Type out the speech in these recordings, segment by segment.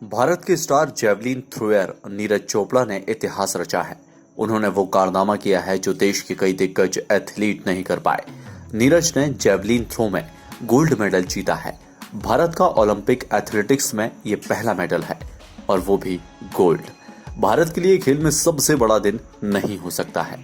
भारत के star javelin thrower Neeraj Chopra ने इतिहास रचा है। उन्होंने वो कारनामा किया है जो देश के कई दिग्गज एथलीट नहीं कर पाए। नीरज ने जेवलिन थ्रो में गोल्ड मेडल जीता है। भारत का ओलंपिक एथलेटिक्स में ये पहला मेडल है और वो भी गोल्ड। भारत के लिए खेल में सबसे बड़ा दिन नहीं हो सकता है।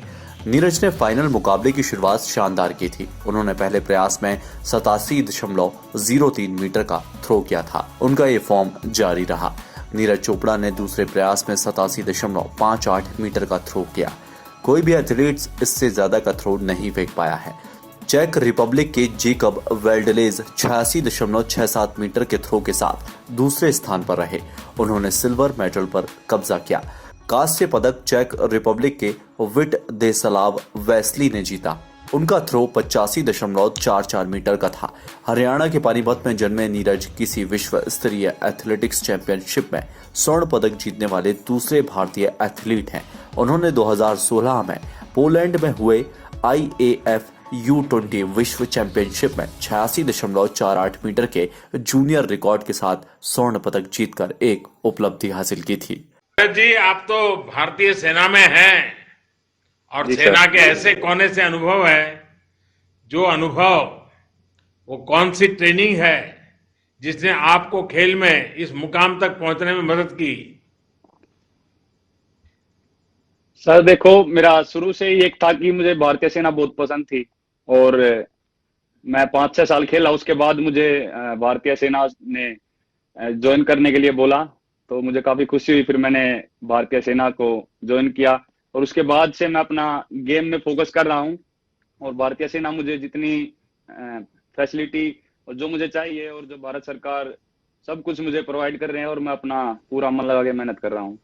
नीरज ने फाइनल मुकाबले की शुरुआत शानदार की थी। उन्होंने पहले प्रयास में 87.03 मीटर का थ्रो किया था। उनका ये फॉर्म जारी रहा। नीरज चोपड़ा ने दूसरे प्रयास में 87.58 मीटर का थ्रो किया। कोई भी एथलीट्स इससे ज्यादा का थ्रो नहीं फेंक पाया है। चेक रिपब्लिक के जेकब वेल्डलेज 86.67 मीटर के थ्रो के साथ दूसरे स्थान पर रहे। उन्होंने सिल्वर मेडल पर कब्जा किया। कांस्य पदक चेक रिपब्लिक के विट देसलाव वेस्ली ने जीता। उनका थ्रो 85.44 मीटर का था। हरियाणा के पानीपत में जन्मे नीरज किसी विश्व स्तरीय एथलेटिक्स चैंपियनशिप में स्वर्ण पदक जीतने वाले दूसरे भारतीय एथलीट हैं। उन्होंने 2016 में पोलैंड में हुए IAF U20 विश्व चैंपियनशिप में 86.48 मीटर के जूनियर रिकॉर्ड के साथ स्वर्ण पदक जीतकर एक उपलब्धि हासिल की थी। जी, आप तो भारतीय सेना में हैं और जी सेना सर। के ऐसे कोने से अनुभव है, जो अनुभव वो कौन सी ट्रेनिंग है जिसने आपको खेल में इस मुकाम तक पहुंचने में मदद की? सर देखो, मेरा शुरू से ही एक था कि मुझे भारतीय सेना बहुत पसंद थी और मैं 5-6 साल खेला। उसके बाद मुझे भारतीय सेना ने ज्वाइन करने के लिए बोला, तो मुझे काफी खुशी हुई। फिर मैंने भारतीय सेना को ज्वाइन किया और उसके बाद से मैं अपना गेम में फोकस कर रहा हूं और भारतीय सेना मुझे जितनी फैसिलिटी और जो मुझे चाहिए और जो भारत सरकार सब कुछ मुझे प्रोवाइड कर रहे हैं और मैं अपना पूरा मन लगा के मेहनत कर रहा हूं।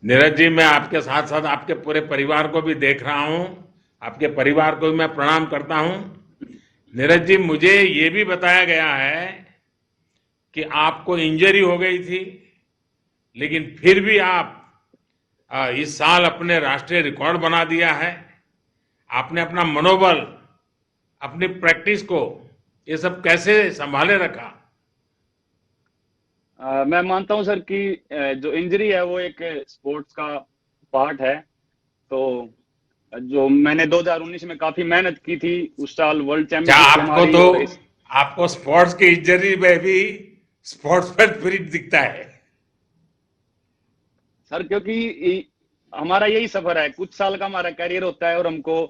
नीरज जी, मैं आपके साथ साथ आपके पूरे परिवार को भी देख रहा हूं। आपके परिवार को भी मैं प्रणाम करता हूं। नीरज जी, मुझे ये भी बताया गया है कि आपको इंजरी हो गई थी, लेकिन फिर भी आप इस साल अपने राष्ट्रीय रिकॉर्ड बना दिया है। आपने अपना मनोबल, अपनी प्रैक्टिस को, ये सब कैसे संभाले रखा? मैं मानता हूं सर कि जो इंजरी है वो एक स्पोर्ट्स का पार्ट है। तो जो मैंने 2019 में काफी मेहनत की थी, उस साल वर्ल्ड क्या चैंपियनशिप थी आपको हमारी तो और इस आपको स्पोर्ट्स की इंजरी में भी स्पोर्ट्स पर स्पिरिट दिखता है। सर क्योंकि हमारा यही सफर है, कुछ साल का हमारा करियर होता है और हमको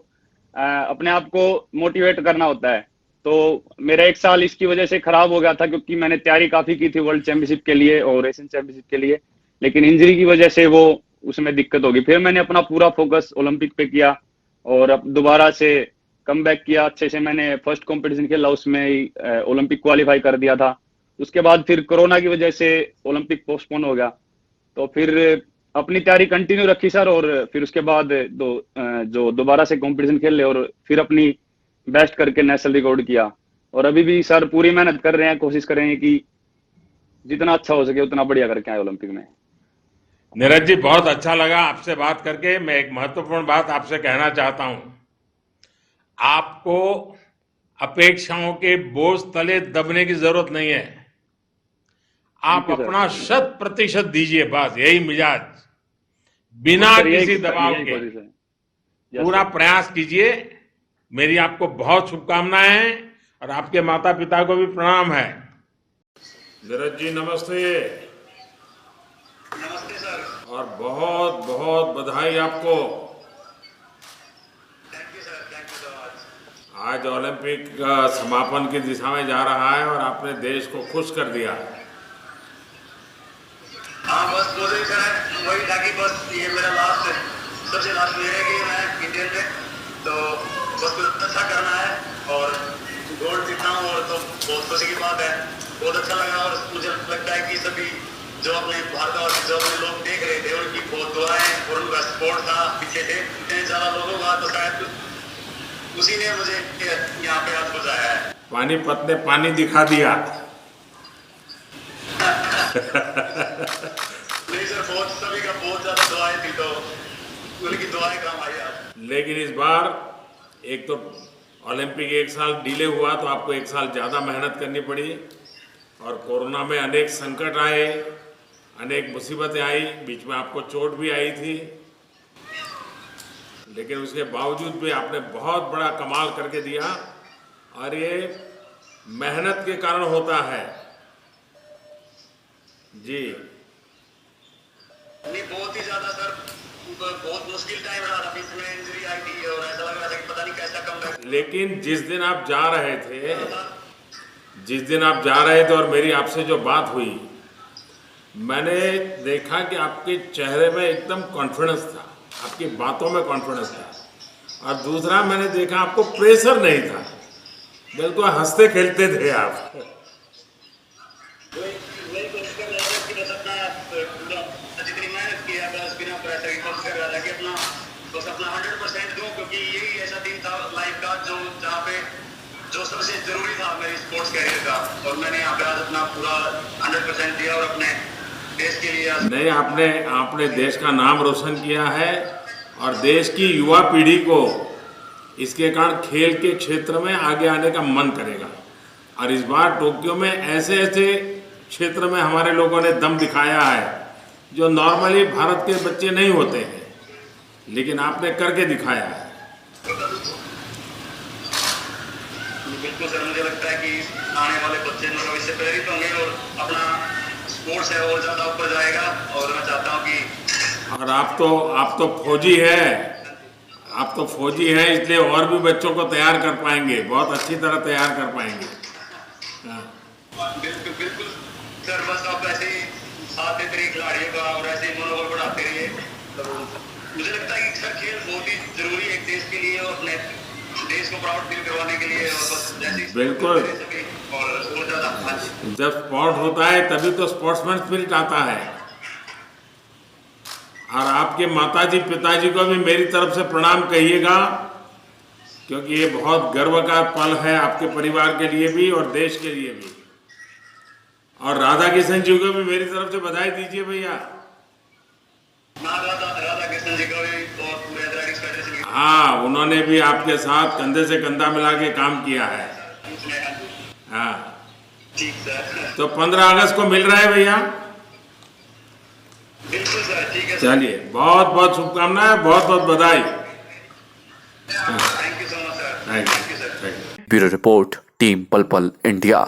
अपने आप को मोटिवेट करना होता है। तो मेरा एक साल इसकी वजह से खराब हो गया था क्योंकि मैंने तैयारी काफी की थी वर्ल्ड चैंपियनशिप के लिए और एशियन चैंपियनशिप के लिए, लेकिन इंजरी की वजह से वो उसमें दिक्कत होगी। फिर मैंने अपना पूरा फोकस ओलंपिक पे किया और अब दोबारा से कम बैक किया अच्छे से। मैंने फर्स्ट कंपटीशन खेला, उसमें ही ओलंपिक क्वालिफाई कर दिया था। उसके बाद फिर कोरोना की वजह से ओलंपिक पोस्टपोन हो गया, तो फिर अपनी तैयारी कंटिन्यू रखी सर और फिर उसके बाद जो दोबारा से कंपटीशन खेल ले और फिर अपनी बेस्ट करके नेशनल रिकॉर्ड किया। और अभी भी सर पूरी मेहनत कर रहे हैं, कोशिश कर रहे हैं कि जितना अच्छा हो सके उतना बढ़िया करके आए ओलंपिक में। नीरज जी, बहुत अच्छा लगा आपसे बात करके। मैं एक महत्वपूर्ण बात आपसे कहना चाहता हूं। आपको अपेक्षाओं के बोझ तले दबने की जरूरत नहीं है। आप थैंक यू सर। अपना 100% दीजिए, बस यही मिजाज, बिना सर किसी दबाव यही के कोशिश है। यस पूरा सर। प्रयास कीजिए। मेरी आपको बहुत शुभकामनाएं हैं और आपके माता पिता को भी प्रणाम है। नीरज जी, नमस्ते। नमस्ते सर। और बहुत बहुत बधाई आपको। Thank you sir, thank you so much. आज ओलंपिक का समापन की दिशा में जा रहा है और आपने देश को खुश कर दिया। हाँ, बस कोशिश करें वही था कि बस ये मेरा लास्ट सबसे लास्ट ईयर है कि मैं इंडियन में, तो बस कुछ अच्छा करना है और गोल्ड जीतना हूँ और तो बहुत खुशी की बात है। बहुत अच्छा लगा और मुझे लगता है कि सभी जो अपने भारत और जो अपने लोग देख रहे थे उनकी बहुत दुआएं और उनका सपोर्ट था पीछे थे इतने ज्यादा लोगों का, तो शायद उसी ने मुझे यहाँ पे आज पहुँचाया है। पानीपत ने पानी दिखा दिया। नहीं सर, बहुत सभी का बहुत ज्यादा दुआएं थी, तो उनकी दुआएं काम आई आज। लेकिन इस बार एक तो ओलंपिक एक साल डिले हुआ, तो आपको एक साल ज़्यादा मेहनत करनी पड़ी और कोरोना में अनेक संकट आए। अनेक मुसीबतें आई, बीच में आपको चोट भी आई थी, लेकिन उसके बावजूद भी आपने बहुत बड़ा कमाल करके दिया और ये मेहनत के कारण होता है। जी नहीं, बहुत ही ज्यादा सर, बहुत मुश्किल टाइम रहा था, बीच में इंजरी आई थी और ऐसा लग रहा था कि पता नहीं कैसा कमबैक। लेकिन जिस दिन आप जा रहे थे और मेरी आपसे जो बात हुई, मैंने देखा कि आपके चेहरे में एकदम कॉन्फिडेंस था, आपकी बातों में कॉन्फिडेंस था, और दूसरा मैंने देखा आपको प्रेशर नहीं था, बिल्कुल हंसते खेलते थे आप। वही कोशिश कर रहा था कि बस अपना जितनी मेहनत की है बस बिना प्रेशर की कोशिश कर रहा था कि बस अपना 100% दूं, क्योंकि यही ऐसा दिन था लाइफ का जहाँ पे जो सबसे जरूरी था मेरी स्पोर्ट्स कैरियर का, और मैंने यहाँ पे आज अपना पूरा 100% दिया और अपने देश के लिए नहीं, आपने देश का नाम रोशन किया है और देश की युवा पीढ़ी को इसके कारण खेल के क्षेत्र में आगे आने का मन करेगा। और इस बार टोक्यो में ऐसे क्षेत्र में हमारे लोगों ने दम दिखाया है जो नॉर्मली भारत के बच्चे नहीं होते हैं, लेकिन आपने करके दिखाया है। बिल्कुल सर, मुझे लगता है कि आने वाले बच्चे मतलब इससे प्रेरित होंगे और अपना स्पोर्ट्स है और ज्यादा ऊपर जाएगा। और मैं चाहता हूँ कि और आप तो फौजी हैं, इसलिए और भी बच्चों को तैयार कर पाएंगे, बहुत अच्छी तरह तैयार कर पाएंगे। हाँ। बिल्कुल सर, बस आप ऐसे ही साथ देते रहिए खिलाड़ियों का और ऐसे ही मनोबल बढ़ाते रहिए। तो मुझे लगता है कि सर खेल बहुत ही जरूरी है एक देश के लिए और अपने देश को प्राउड फील करवाने के लिए, और बस जैसे बिल्कुल। और ज्यादा जब स्पोर्ट होता है तभी तो स्पोर्ट्समैन स्पिरिट आता है। और आपके माताजी पिताजी को भी मेरी तरफ से प्रणाम कहिएगा, क्योंकि ये बहुत गर्व का पल है आपके परिवार के लिए भी और देश के लिए भी। और राधा किशन जी को भी मेरी तरफ से बधाई दीजिए भैया। राधा कृष्ण जी को भी और पूरे एथलेटिक्स फेडरेशन। हाँ, उन्होंने भी आपके साथ कंधे से कंधा मिला के काम किया है। हाँ ठीक सर। तो 15 अगस्त को मिल रहा है भैया। बिल्कुल सर, ठीक है। चलिए, बहुत बहुत शुभकामनाएं, बहुत बहुत बधाई। Thank you so much sir. Thank you sir. Bureau report, team पल पल इंडिया।